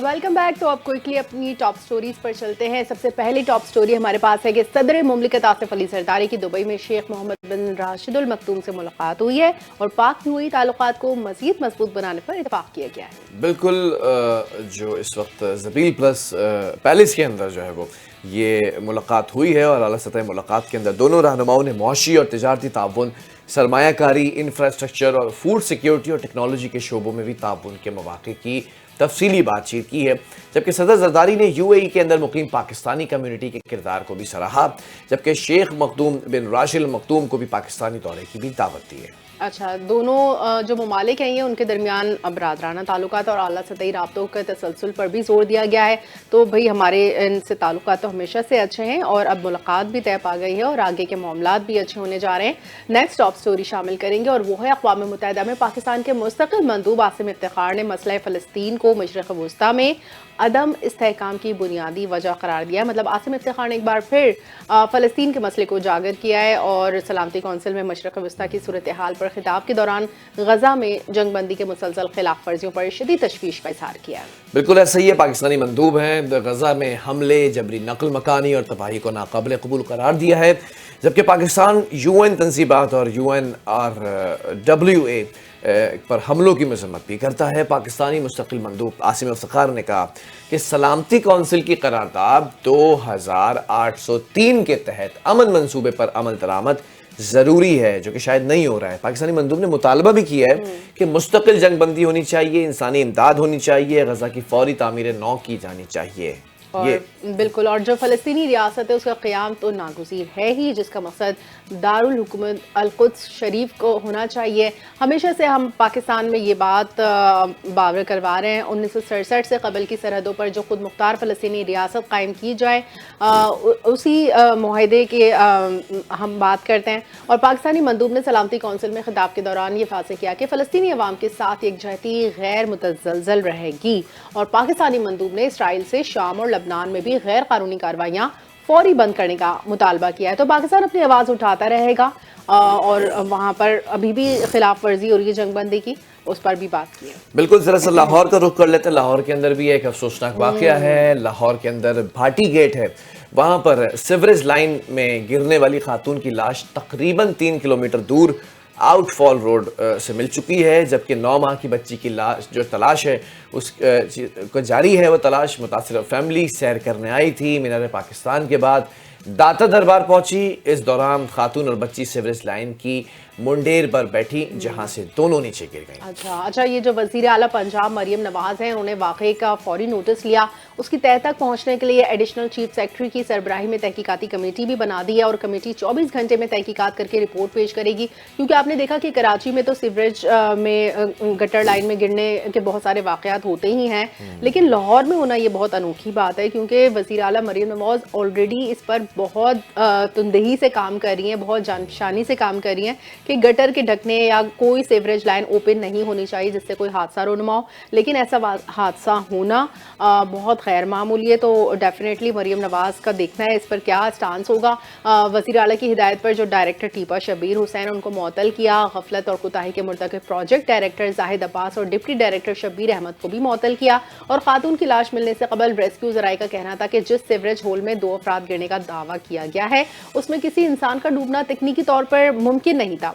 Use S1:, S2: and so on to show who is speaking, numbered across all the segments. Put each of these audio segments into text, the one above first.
S1: Welcome back. तो अब quickly अपनी टॉप स्टोरीज पर चलते हैं। सबसे पहली टॉप स्टोरी हमारे पास है कि सदर मुमलिकत आसिफ अली जरदारी की दुबई में शेख मोहम्मद बिन राशिदुल मखतूम से मुलाकात हुई है और पाक में हुई ताल्लुकात को मजीद मजबूत बनाने पर इत्तेफाक किया गया है।
S2: बिल्कुल, जो इस वक्त ज़बील प्लस पैलेस के अंदर जो है वो ये मुलाकात हुई है और आला सतह मुलाकात के अंदर दोनों रहनुमाओं ने मुआशी और तिजारती ताउन, सरमायाकारी, इंफ्रास्ट्रक्चर और फूड सिक्योरिटी और टेक्नोलॉजी के शोबों में भी ताउन के मौक़े की तफसीली बातचीत की है। जबकि सदर जरदारी ने यूएई के अंदर मुकीम पाकिस्तानी कम्युनिटी के किरदार को भी सराहा, जबकि शेख मखदूम बिन राशिद मखतूम को भी पाकिस्तानी दौरे की भी दावत दी है।
S1: अच्छा, दोनों जो ममालिक हैं ये उनके दरमियान बरादराना ताल्लुकात और आला सतही राब्तों के तसलसल पर भी जोर दिया गया है। तो भाई हमारे इनसे ताल्लुकात तो हमेशा से अच्छे हैं और अब मुलाकात भी तय पा गई है और आगे के मामलात भी अच्छे होने जा रहे हैं। नेक्स्ट टॉप स्टोरी शामिल करेंगे और वो है अक़वाम मुत्तहिदा में पाकिस्तान के मुस्तक़िल मंदूब आसिम इफ्तिखार ने मसला फ़लस्तीन को मशरिक़ वस्ता में अदम इस्तेहकाम की बुनियादी वजह करार दिया है। मतलब आसिम इफ्तिखार ने एक बार फिर फ़लस्तीन के मसले को उजागर किया है और सलामती कौंसिल में मशरिक़ वस्ता की सूरत हाल पर खिताब के दौरान गजा में जंग बंदी के मुसलसल खिलाफ वर्जियों पर शदीद तशवीश का इज़हार किया है।
S2: बिल्कुल ऐसा ही है। पाकिस्तानी मंदूब हैं गजा में हमले, जबरी नकल मकानी और तबाही को नाकाबिल कबूल करार दिया है, जबकि पाकिस्तान यूएन तंजीबात और UNRWA पर हमलों की मजम्मत भी करता है। पाकिस्तानी मुस्तकिल मंदूब आसिम इफ्तिखार ने कहा कि सलामती कौंसिल की करारदाद 2803 के तहत अमन मंसूबे पर अमल दरामद ज़रूरी है, जो कि शायद नहीं हो रहा है। पाकिस्तानी मंदूब ने मुतालबा भी किया है कि मुस्तकिल जंगबंदी होनी चाहिए, इंसानी इमदाद होनी चाहिए, गजा की फौरी तामीर नौ की जानी चाहिए।
S1: और बिल्कुल, और जो फ़लस्तीनी रियासत है उसका क़याम तो नागुज़ीर है ही, जिसका मकसद दारुल हुकूमत अल-कुद्स शरीफ को होना चाहिए। हमेशा से हम पाकिस्तान में ये बात बावर करवा रहे हैं 1967 से कबल की सरहदों पर जो खुद मुख्तार फ़लस्तीनी रियासत कायम की जाए, उसी मुआहदे के हम बात करते हैं। और पाकिस्तानी मंदूब ने सलामती कौंसिल में खिताब के दौरान ये फ़ासिल किया कि फ़लस्तीनी अवाम के साथ यकजहती गैर मुतज़लज़ल रहेगी। और पाकिस्तानी मंदूब ने इसराइल से शाम और लबनान में भी गैर कानूनी कार्रवाइयाँ फौरी बंद करने का मुतालबा किया है। तो पाकिस्तान अपनी आवाज़ उठाता रहेगा और वहाँ पर अभी भी खिलाफ वर्जी हो रही है जंग बंदी की, उस पर भी बात की है।
S2: बिल्कुल, जरा सा लाहौर का रुख कर लेते हैं। लाहौर के अंदर भी एक अफसोसनाक वाक़या है। लाहौर के अंदर भाटी गेट है, वहाँ पर सीवरेज लाइन में गिरने वाली खातून की लाश तकरीबन 3 किलोमीटर दूर आउटफॉल रोड से मिल चुकी है, जबकि 9 माह की बच्ची की लाश जो तलाश है उस को जारी है। वो तलाश मुतासिर फैमिली सैर करने आई थी। मीनार पाकिस्तान के बाद दाता दरबार पहुंची। इस दौरान खातून और बच्ची सीवरेज लाइन की मुंडेर पर बैठी, जहां से दोनों नीचे गिर गई।
S1: अच्छा, ये जो वज़ीर आला पंजाब मरियम नवाज़ हैं, उन्होंने वाक़े का फौरी नोटिस लिया। उसकी तह तक पहुंचने के लिए एडिशनल चीफ सेक्रेटरी की सरबराही में तहकीकाती कमेटी भी बना दी है और कमेटी 24 घंटे में तहकीकात करके रिपोर्ट पेश करेगी। क्योंकि आपने देखा कि कराची में तो सीवरेज में गटर लाइन में गिरने के बहुत सारे वाक़यात होते ही हैं, लेकिन लाहौर में होना ये बहुत अनोखी बात है, क्योंकि वज़ीर आला मरियम नवाज़ ऑलरेडी इस पर बहुत तुंदही से काम कर रही हैं, बहुत जानशानी से काम कर रही हैं कि गटर के ढकने या कोई सीवरेज लाइन ओपन नहीं होनी चाहिए जिससे कोई हादसा रोनमा हो। लेकिन ऐसा हादसा होना बहुत खैर मामूली है। तो डेफिनेटली मरियम नवाज़ का देखना है इस पर क्या स्टांस होगा। वज़ीर आला की हिदायत पर जो डायरेक्टर टीपा शबीर हुसैन उनको मुअत्तल किया। गफलत और कोताही के मुर्तकिब प्रोजेक्ट डायरेक्टर जाहिद अब्बास और डिप्टी डायरेक्टर शबीर अहमद को भी मुअत्तल किया। और खातून की लाश मिलने से कबल रेस्क्यू ज़राए का कहना था कि जिस सीवरेज होल में 2 अफराद गिरने का दावा किया गया है उसमें किसी इंसान का डूबना तकनीकी तौर पर मुमकिन नहीं था।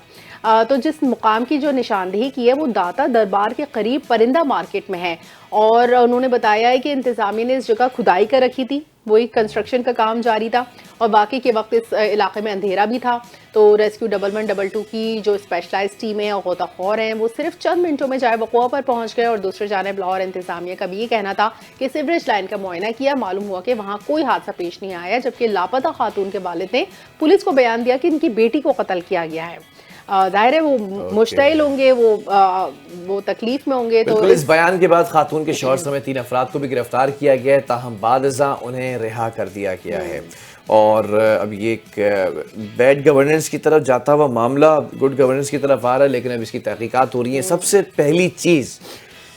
S1: तो जिस मुकाम की जो निशानदेही की है वो दाता दरबार के करीब परिंदा मार्केट में है। और उन्होंने बताया है कि इंतज़ामिया ने इस जगह खुदाई कर रखी थी, वही कंस्ट्रक्शन का काम जारी था और बाकी के वक्त इस इलाके में अंधेरा भी था। तो रेस्क्यू 1112 की जो स्पेशलाइज्ड टीम है और गोताखोर हैं वो सिर्फ चंद मिनटों में जाए वक़ुआ पर पहुंच गए। और दूसरी जानिब लाहौर इंतज़ामिया का भी ये कहना था कि सीवरेज लाइन का मुआयना किया, मालूम हुआ कि वहाँ कोई हादसा पेश नहीं आया, जबकि लापता खातून के वालिद ने पुलिस को बयान दिया कि इनकी बेटी को कत्ल किया गया है। जाहिर है वो मुश्तइल होंगे, वो तकलीफ में होंगे। तो
S2: इस बयान के बाद खातून के शौहर समेत 3 अफराद को भी गिरफ्तार किया गया है, ताहम बादज़ा उन्हें रिहा कर दिया गया है। और अब ये एक बैड गवर्नेंस की तरफ जाता हुआ मामला गुड गवर्नेंस की तरफ आ रहा है, लेकिन अब इसकी तहकीकात हो रही है। सबसे पहली चीज़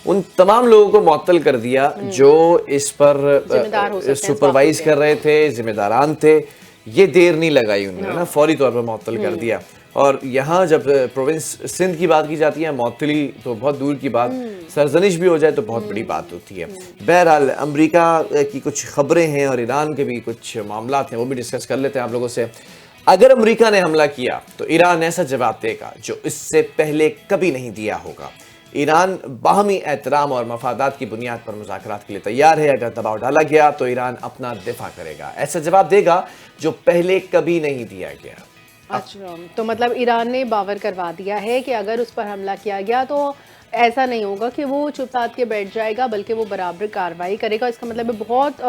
S2: उन तमाम लोगों को मुअत्तल कर दिया जो इस पर सुपरवाइज कर रहे थे, जिम्मेदारान थे। ये देर नहीं लगाई उन्होंने ना, फौरी तौर पर मुअत्तल कर दिया। اور یہاں جب پروونس سندھ کی بات کی جاتی ہے معطلی تو بہت دور کی بات، سرزنش بھی ہو جائے تو بہت بڑی بات ہوتی ہے. بہرحال امریکہ کی کچھ خبریں ہیں اور ایران کے بھی کچھ معاملات ہیں، وہ بھی ڈسکس کر لیتے ہیں آپ لوگوں سے. اگر امریکہ نے حملہ کیا تو ایران ایسا جواب دے گا جو اس سے پہلے کبھی نہیں دیا ہوگا. ایران باہمی احترام اور مفادات کی بنیاد پر مذاکرات کے لیے تیار ہے. اگر دباؤ ڈالا گیا تو ایران اپنا دفاع کرے گا، ایسا جواب دے گا جو پہلے کبھی نہیں دیا گیا.
S1: اچھا، تو مطلب ایران نے باور کروا دیا ہے کہ اگر اس پر حملہ کیا گیا تو ایسا نہیں ہوگا کہ وہ چپ ساتھ کے بیٹھ جائے گا، بلکہ وہ برابر کارروائی کرے گا. اس کا مطلب بہت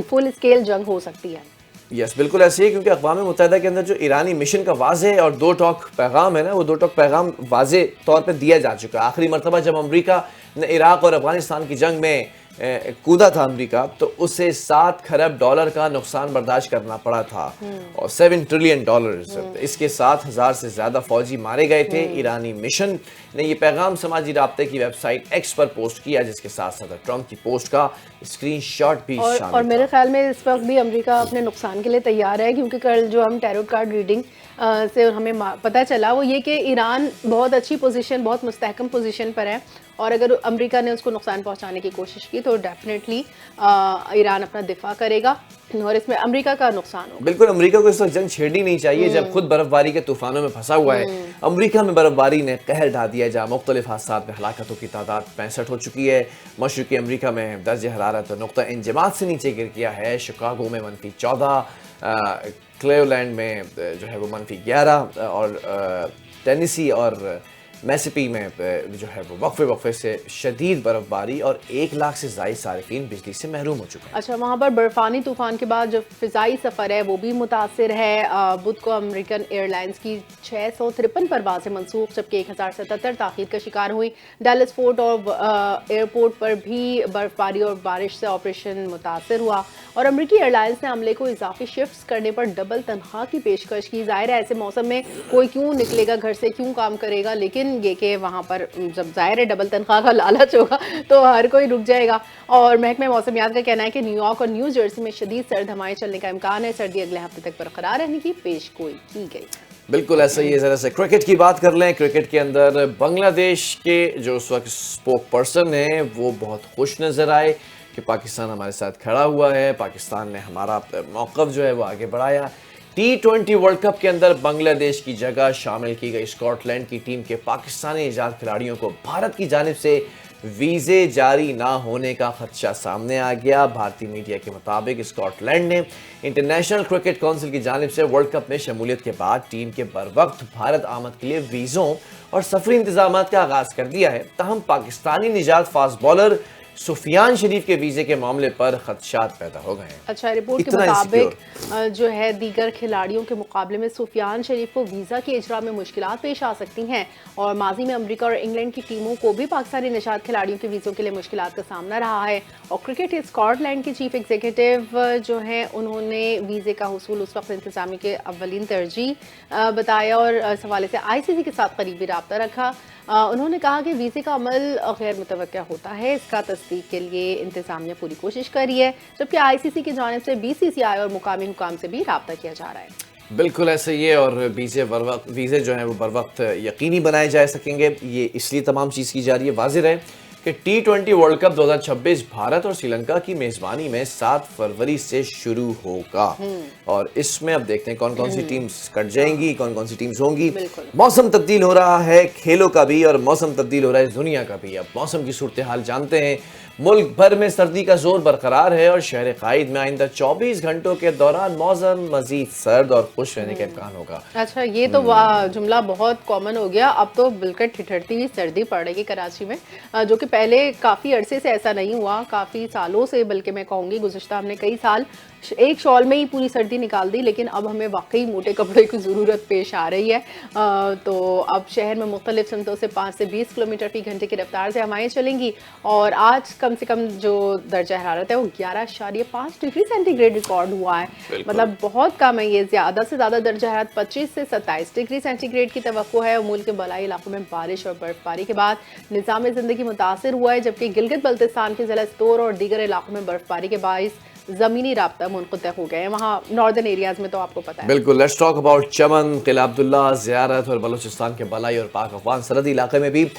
S1: فل اسکیل جنگ ہو سکتی ہے.
S2: یس بالکل ایسے ہی، کیونکہ اقوام متحدہ کے اندر جو ایرانی مشن کا واضح اور دو ٹوک پیغام ہے نا، وہ دو ٹوک پیغام واضح طور پہ دیا جا چکا ہے. آخری مرتبہ جب امریکہ نے عراق اور افغانستان کی جنگ میں کودا تھا امریکہ، تو اسے $7 کھرب کا نقصان برداشت کرنا پڑا تھا، اور $7 ٹریلین. اس کے 7,000 سے زیادہ فوجی مارے گئے تھے. ایرانی مشن نے یہ پیغام سماجی رابطے کی ویب سائٹ ایکس پر پوسٹ کیا، جس کے ساتھ صدر ٹرمپ کی پوسٹ کا اسکرین شاٹ بھی شامل
S1: اور میرے خیال میں اس وقت بھی امریکہ اپنے نقصان کے لیے تیار ہے، کیونکہ کل جو ہم ٹیروٹ کارڈ ریڈنگ سے ہمیں پتہ چلا وہ یہ کہ ایران بہت اچھی پوزیشن، بہت مستحکم پوزیشن پر ہے، اور اگر امریکہ نے اس کو نقصان پہنچانے کی کوشش کی تو ڈیفینیٹلی ایران اپنا دفاع کرے گا، اور اس میں امریکہ کا نقصان ہوگا.
S2: بالکل امریکہ کو اس وقت جنگ چھیڑنی نہیں چاہیے جب خود برف باری کے طوفانوں میں پھنسا ہوا ہے. امریکہ میں برف باری نے قہر ڈھا دیا، جہاں مختلف حادثات میں ہلاکتوں کی تعداد 65 ہو چکی ہے. مشرقی امریکہ میں درجہ حرارت نقطہ انجماد سے نیچے گر گیا ہے. شکاگو میں -14، کلیولینڈ میں جو ہے وہ -11، اور ٹینیسی اور میسیپی میں جو ہے وہ وقفے سے شدید برف باری، اور 1 لاکھ سے زائد صارفین بجلی سے محروم ہو چکے ہیں.
S1: اچھا، وہاں پر برفانی طوفان کے بعد جو فضائی سفر ہے وہ بھی متاثر ہے. بدھ کو امریکن ایئر لائنز کی 653 پروازیں منسوخ، جبکہ 1077 تاخیر کا شکار ہوئی. ڈیلس فورٹ اور ایئرپورٹ پر بھی برف باری اور بارش سے آپریشن متاثر ہوا، اور امریکی ایئر لائنز نے عملے کو اضافی شفٹس کرنے پر ڈبل تنخواہ کی پیشکش کی. ظاہر ہے ایسے موسم میں کوئی کیوں نکلے گا گھر سے، کیوں کام کرے گا، لیکن یہ کہ وہاں پر جب ظاہر ہے ڈبل تنخواہ کا لالچ ہوگا تو ہر کوئی رک جائے گا. اور محکمہ موسمیات کا کہنا ہے کہ نیو یارک اور نیو جرسی میں شدید سرد ہوائیں چلنے کا امکان ہے. سردی اگلے ہفتے تک برقرار رہنے کی پیشگوئی کی گئی.
S2: بالکل ایسا ہی ہے. ذرا سے کرکٹ کی بات کر لیں. کرکٹ کے اندر بنگلہ دیش کے جو اس وقت اسپوک پرسن ہیں وہ بہت خوش نظر آئے کہ پاکستان ہمارے ساتھ کھڑا ہوا ہے، پاکستان نے ہمارا موقف جو ہے وہ آگے بڑھایا. T20 ورلڈ کپ کے اندر بنگلہ دیش کی جگہ شامل کی گئی اسکاٹ لینڈ کی ٹیم کے پاکستانی ایجاد کھلاڑیوں کو بھارت کی جانب سے ویزے جاری نہ ہونے کا خدشہ سامنے آ گیا. بھارتی میڈیا کے مطابق اسکاٹ لینڈ نے انٹرنیشنل کرکٹ کونسل کی جانب سے ورلڈ کپ میں شمولیت کے بعد ٹیم کے بروقت بھارت آمد کے لیے ویزوں اور سفری انتظامات کا آغاز کر دیا ہے. تاہم پاکستانی نژاد فاسٹ بالر سفیان شریف کے ویزے کے معاملے پر خدشات پیدا ہو گئے ہیں.
S1: اچھا، رپورٹ کے مطابق جو ہے دیگر کھلاڑیوں کے مقابلے میں سفیان شریف کو ویزا کی اجرا میں مشکلات پیش آ سکتی ہیں، اور ماضی میں امریکہ اور انگلینڈ کی ٹیموں کو بھی پاکستانی نژاد کھلاڑیوں کے ویزوں کے لیے مشکلات کا سامنا رہا ہے. اور کرکٹ اسکاٹ لینڈ کے چیف ایگزیکٹو جو ہیں انہوں نے ویزے کا حصول اس وقت انتظامیہ کے اولین ترجیح بتایا، اور اس حوالے سے ICC کے ساتھ قریبی رابطہ رکھا. انہوں نے کہا کہ ویزے کا عمل غیر متوقع ہوتا ہے، اس کا تصدیق کے لیے انتظامیہ پوری کوشش کر رہی ہے، جبکہ ICC کی جانب سے BCCI اور مقامی حکام سے بھی رابطہ کیا جا رہا ہے.
S2: بالکل ایسے ہی ہے، اور ویزے جو ہیں وہ بر وقت یقینی بنائے جا سکیں گے. یہ اس لیے تمام چیز کی جا رہی ہے. واضح ہے کہ T20 ورلڈ کپ 2026 بھارت اور سری لنکا کی میزبانی میں 7 فروری سے شروع ہوگا، اور اس میں اب دیکھتے ہیں کون کون سی ٹیمز کٹ جائیں گی، کون کون سی ٹیمز ہوں گی. موسم تبدیل ہو رہا ہے کھیلوں کا بھی، اور موسم تبدیل ہو رہا ہے اس دنیا کا بھی. اب موسم کی صورتحال جانتے ہیں. ملک بھر میں سردی کا زور برقرار ہے، اور شہر قائد میں آئندہ 24 گھنٹوں کے دوران موسم مزید سرد اور خوش رہنے کا امکان ہوگا.
S1: اچھا، یہ تو جملہ بہت کامن ہو گیا. اب تو بالکل ٹھٹھرتی ہوئی سردی پڑ رہی ہے کراچی میں، جو کہ پہلے کافی عرصے سے ایسا نہیں ہوا، کافی سالوں سے، بلکہ میں کہوں گی گزشتہ ہم نے کئی سال ایک شال میں ہی پوری سردی نکال دی، لیکن اب ہمیں واقعی موٹے کپڑے کی ضرورت پیش آ رہی ہے. تو اب شہر میں مختلف سمتوں سے 5 سے 20 کلومیٹر فی گھنٹے کی رفتار سے ہوائیں چلیں گی، اور آج کم سے کم جو درجہ حرارت ہے وہ 11.5 ڈگری سینٹی گریڈ ریکارڈ ہوا ہے. مطلب بہت کم ہے. یہ زیادہ سے زیادہ درجہ حرارت 25 سے 27 ڈگری سینٹی گریڈ کی توقع ہے. ملک کے بالائی علاقوں میں بارش اور برف باری کے بعد نظام زندگی متاثر ہوا ہے، جبکہ گلگت بلتستان کے ضلع استور اور دیگر علاقوں میں برف باری کے باعث ज़मीनी राब्ता मुनक़ता हो गए हैं वहाँ नॉर्दर्न एरियाज़ में, तो आपको पता है।
S2: बिल्कुल, लेट्स टॉक अबाउट चमन, किला अब्दुल्ला, ज़ियारत और बलूचिस्तान के बलाई और पाक अफ़गान सरहदी इलाके में भी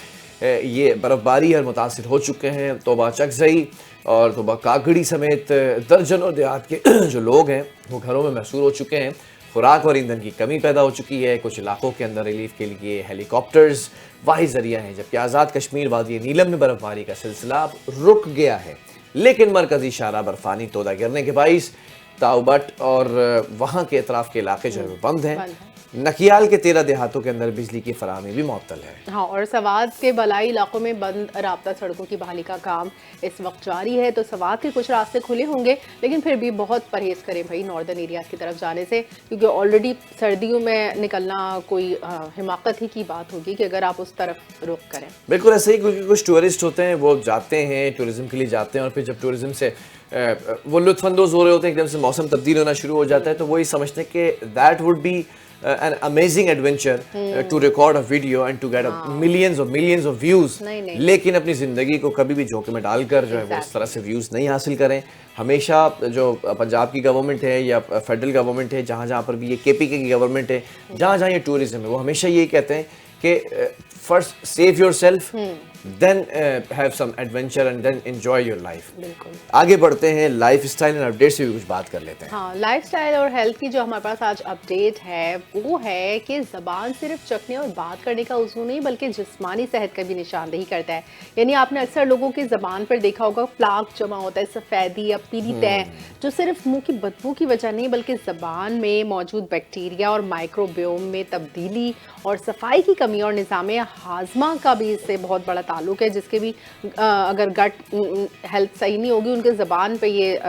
S2: ये बर्फ़बारी और मुतासिर हो चुके हैं। तोबा चकज़ई और तोबा कागड़ी समेत दर्जनों देहात के जो लोग हैं वो घरों में महसूर हो चुके हैं। खुराक और ईंधन की कमी पैदा हो चुकी है। कुछ इलाकों के अंदर रिलीफ के लिए हेलीकॉप्टर्स वाहिद ज़रिया हैं, जबकि आज़ाद कश्मीर वादी नीलम में बर्फ़बारी का सिलसिला अब रुक गया है। लेकिन मरकज़ी शारा बर्फ़ानी तोदा गिरने के बाइस ताउबट और वहाँ के अतराफ़ के इलाके जो है वो बंद हैं। नकियाल के 13 देहातों के अंदर बिजली की फराहमी भी मुअत्तल है।
S1: हाँ, और सवात के बलाई इलाकों में बंद राब्ता सड़कों की बहाली का काम इस वक्त जारी है। तो सवात के कुछ रास्ते खुले होंगे, लेकिन फिर भी बहुत परहेज़ करें भाई नॉर्दर्न एरियाज़ की तरफ जाने से, क्योंकि ऑलरेडी सर्दियों में निकलना कोई हिमाकत ही की बात होगी कि अगर आप उस तरफ रुख करें।
S2: बिल्कुल ऐसे ही, क्योंकि कुछ टूरिस्ट होते हैं वो जाते हैं टूरिज़्म के लिए जाते हैं और फिर जब टूरिज़्म से वो लुत्फ़अंदोज़ हो रहे होते हैं, एकदम से मौसम तब्दील होना शुरू हो जाता है, तो वही समझते हैं कि that would be an amazing adventure to record a video and to get millions of views। लेकिन अपनी ज़िंदगी को कभी भी जोखिम में डालकर जो है वो इस तरह से व्यूज़ नहीं हासिल करें। हमेशा जो पंजाब की गवर्नमेंट है या फेडरल गवर्नमेंट है, जहाँ जहाँ पर भी ये केपीके की गवर्नमेंट है, जहाँ जहाँ ये टूरिज़्म है, वो हमेशा यही कहते हैं कि first save yourself, then have some adventure and then enjoy your life.
S1: बिल्कुल,
S2: आगे बढ़ते हैं, लाइफ स्टाइल एंड अपडेट से भी कुछ बात कर लेते हैं।
S1: हाँ, लाइफ स्टाइल और हेल्थ की जो हमारे पास आज अपडेट है वो है कि ज़बान सिर्फ चखने और बात करने का उज़ू नहीं बल्कि जिस्मानी सेहत का भी निशानदेही करता है। यानी आपने अक्सर लोगों की ज़बान पर देखा होगा प्लाक जमा होता है, सफ़ेदी या पीली तह, जो सिर्फ मुंह की बदबू की वजह नहीं बल्कि ज़बान में मौजूद बैक्टीरिया और माइक्रोबियोम में तब्दीली और सफाई की कमी और निज़ाम हाजमा का भी इससे बहुत बड़ा ताल्लुक है, जिसके भी अगर गट हेल्थ सही नहीं होगी उनके ज़बान पे ये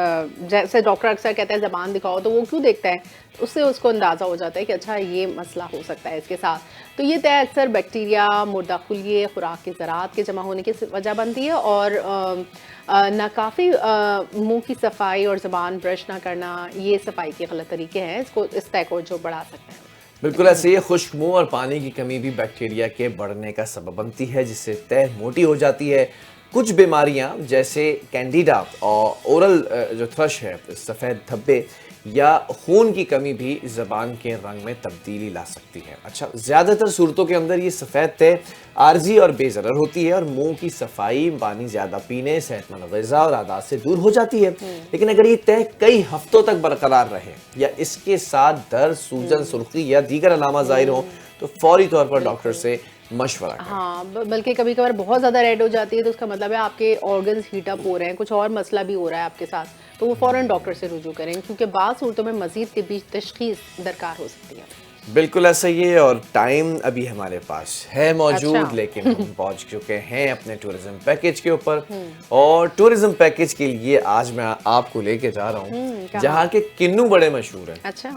S1: जैसे डॉक्टर अक्सर कहता है ज़बान दिखाओ, तो वो क्यों देखता है, उससे उसको अंदाज़ा हो जाता है कि अच्छा ये मसला हो सकता है इसके साथ। तो ये तय अक्सर बैक्टीरिया, मुर्दा खुलिये, खुराक के ज़रात के जमा होने की वजह बनती है और नाकाफ़ी मुंह की सफाई और ज़बान ब्रश ना करना, ये सफाई के गलत तरीके हैं, इसको इस तय को जो बढ़ा सकते हैं।
S2: बिल्कुल ऐसे ही खुश्क मुंह और पानी की कमी भी बैक्टीरिया के बढ़ने का सबब बनती है, जिससे तह मोटी हो जाती है। कुछ बीमारियां जैसे कैंडिडा और ओरल जो थ्रश है, सफ़ेद धब्बे या खून की कमी भी ज़बान के रंग में तब्दीली ला सकती है। अच्छा, ज़्यादातर सूरतों के अंदर ये सफ़ेद तह आर्जी और बेज़रर होती है और मुंह की सफाई, पानी ज़्यादा पीने, सेहतमंद ग़िज़ा और आदत से दूर हो जाती है। लेकिन अगर ये तह कई हफ्तों तक बरकरार रहे या इसके साथ दर्द, सूजन, सुर्खी या दीगर अलामत ज़ाहिर हो तो फौरी तौर पर डॉक्टर से मशवरा करें।
S1: हाँ, बल्कि कभी कभार बहुत ज़्यादा रेड हो जाती है तो उसका मतलब है आपके ऑर्गन्स हीट अप हो रहे हैं, कुछ और मसला भी हो रहा है आपके साथ, तो वो फ़ौरन डॉक्टर से रुजू करें, क्योंकि बाज़ सूरतों में मज़ीद तिब्बी तशख़ीस दरकार हो सकती है।
S2: बिल्कुल ऐसा ही है, और टाइम अभी हमारे पास है मौजूद।
S1: अच्छा।
S2: लेकिन हम पहुंच चुके हैं अपने टूरिज्म पैकेज के ऊपर, और टूरिज्म पैकेज के लिए आज मैं आपको लेके जा रहा हूँ जहाँ के किन्नू बड़े मशहूर हैं।
S1: अच्छा,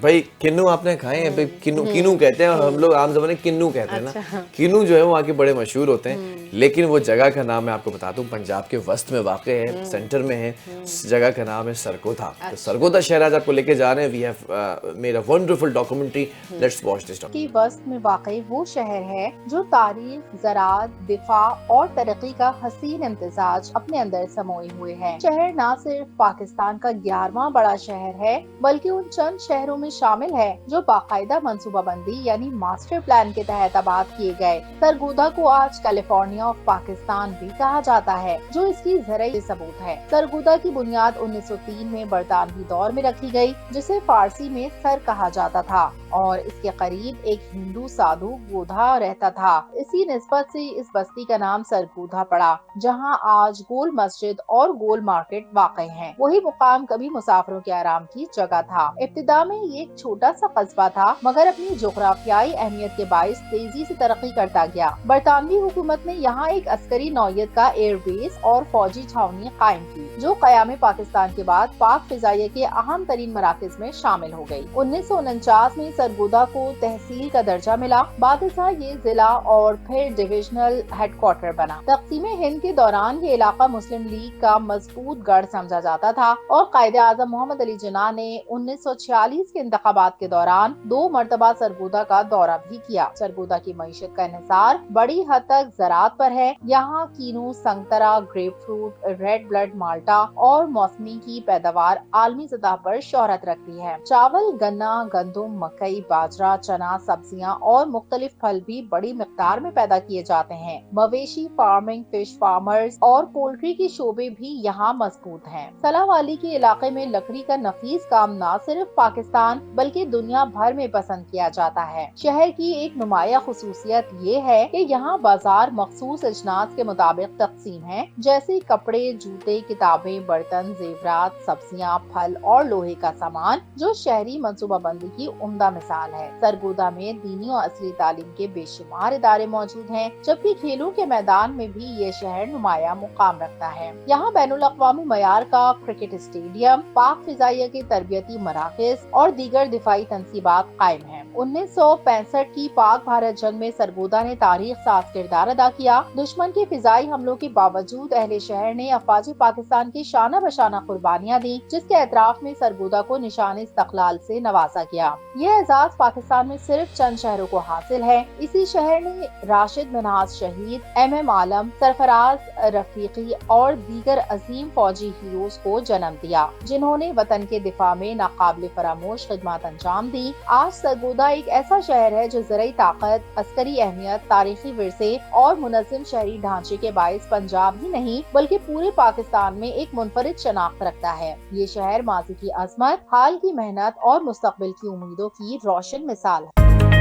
S2: भाई किन्नू आपने खाए हैं? भाई किन्नू किन्नू कहते हैं और हम लोग आम ज़बान किन्नू कहते हैं ना। किन्नू जो है वहाँ के बड़े मशहूर होते हैं, लेकिन वो जगह का नाम मैं आपको बता दूं पंजाब के वस्त में वाक़ है, सेंटर में है। उस जगह का नाम है सरगोधा। तो सरगोधा शहर आज आपको लेके जा रहे हैं। We have made a wonderful documentary, let's watch this
S3: की वस्त में वाक़ई वो शहर है जो तारीख, ज़राअत, दिफा और तरक्की का हसीन इम्तिजाज अपने अंदर समोए हुए है। शहर न सिर्फ पाकिस्तान का 11वां बड़ा शहर है बल्कि उन चंद शहरों में शामिल है जो बाकायदा मंसूबाबंदी यानी मास्टर प्लान के तहत आबाद किए गए। सरगोधा को आज कैलिफोर्निया ऑफ पाकिस्तान भी कहा जाता है, जो इसकी ज़राई सबूत है। सरगोधा की बुनियाद 1903 में बरतानवी दौर में रखी गई, जिसे फारसी में सर कहा जाता था, और इसके करीब एक हिंदू साधु गोधा रहता था। इसी निस्बत से इस बस्ती का नाम सरगोधा पड़ा, जहां आज गोल मस्जिद और गोल मार्केट वाक़ई हैं। वही मुकाम कभी मुसाफिरों के आराम की जगह था। इब्तिदा में ये एक छोटा सा कस्बा था, मगर अपनी जोग्राफियाई अहमियत के बाइस तेजी से तरक्की करता गया। बरतानवी हुकूमत ने यहाँ एक अस्करी नौयत का एयरबेस और फौजी छावनी कायम की, जो क़याम पाकिस्तान के बाद पाक फिजाइया के अहम तरीन मराकज़ में शामिल हो गयी। 1949 में सरगोदा को तहसील का दर्जा मिला। बादशाह ये जिला और फिर डिविजनल हेडक्वार्टर बना। तक़सीम हिंद के दौरान ये इलाका मुस्लिम लीग का मजबूत गढ़ समझा जाता था और कायदे आज़म मोहम्मद अली जिन्ना ने 1946 के इंतखाबात के दौरान 2 मरतबा सरगोदा का दौरा भी किया। सरगोदा की मईशत का इन्हिसार बड़ी हद तक ज़राअत पर है। यहाँ कीनू, संतरा, ग्रेप फ्रूट, रेड ब्लड माल्टा और मौसमी की पैदावार आलमी सतह पर शोहरत रखती है। चावल, गन्ना, गंदुम, मकई, बाजरा, चना, सब्जियां और मुख्तलिफ फल भी बड़ी मिकदार में पैदा किए जाते हैं। मवेशी फार्मिंग, फिश फार्मर्स और पोल्ट्री की शोबे भी यहाँ मजबूत हैं। सलावाली के इलाके में लकड़ी का नफीस काम न सिर्फ पाकिस्तान बल्कि दुनिया भर में पसंद किया जाता है। शहर की एक नुमाया खुसूसियत ये है कि यहाँ बाजार मखसूस अजनास के मुताबिक तकसीम है, जैसे कपड़े, जूते, किताबें, बर्तन, जेवरात, सब्जियां, फल और लोहे का सामान, जो शहरी मंसूबाबंदी की उम्दा मिसाल है। सरगोदा में दीनी और असली तालीम के बेशुमार इदारे मौजूद हैं, जबकि खेलों के मैदान में भी ये शहर नुमाया मुकाम रखता है। यहाँ बैनुल अक़वामी मयार का क्रिकेट स्टेडियम, पाक फिजाइया के तरबियती मराकज़ और दीगर दिफाई तंसीबात कायम है। 1965 की पाक भारत जंग में सरगोदा ने तारीख साज किरदार अदा किया। दुश्मन के फिजाई हमलों के बावजूद अहले शहर ने अफवाज पाकिस्तान की शाना बशाना कुर्बानियां दी, जिसके एतराफ में सरगोदा को निशान इस्तक़लाल से नवाजा गया। यह एजाज पाकिस्तान में सिर्फ चंद शहरों को हासिल है। इसी शहर ने राशिद मिन्हाज शहीद, MM आलम, सरफराज रफीकी और दीगर अजीम फौजी हीरोज को जन्म दिया, जिन्होंने वतन के दिफा में नाकाबिल फरामोश खिदमत अंजाम दी। आज सरगोदा एक ऐसा शहर है जो ज़राई ताकत, अस्करी अहमियत, तारीखी विरसे और मुनज़्ज़म शहरी ढांचे के बाइस पंजाब ही नहीं बल्कि पूरे पाकिस्तान में एक मुनफरिद शनाख्त रखता है। ये शहर माजी की अजमत, हाल की मेहनत और मुस्तकबिल की उम्मीदों की रोशन मिसाल है।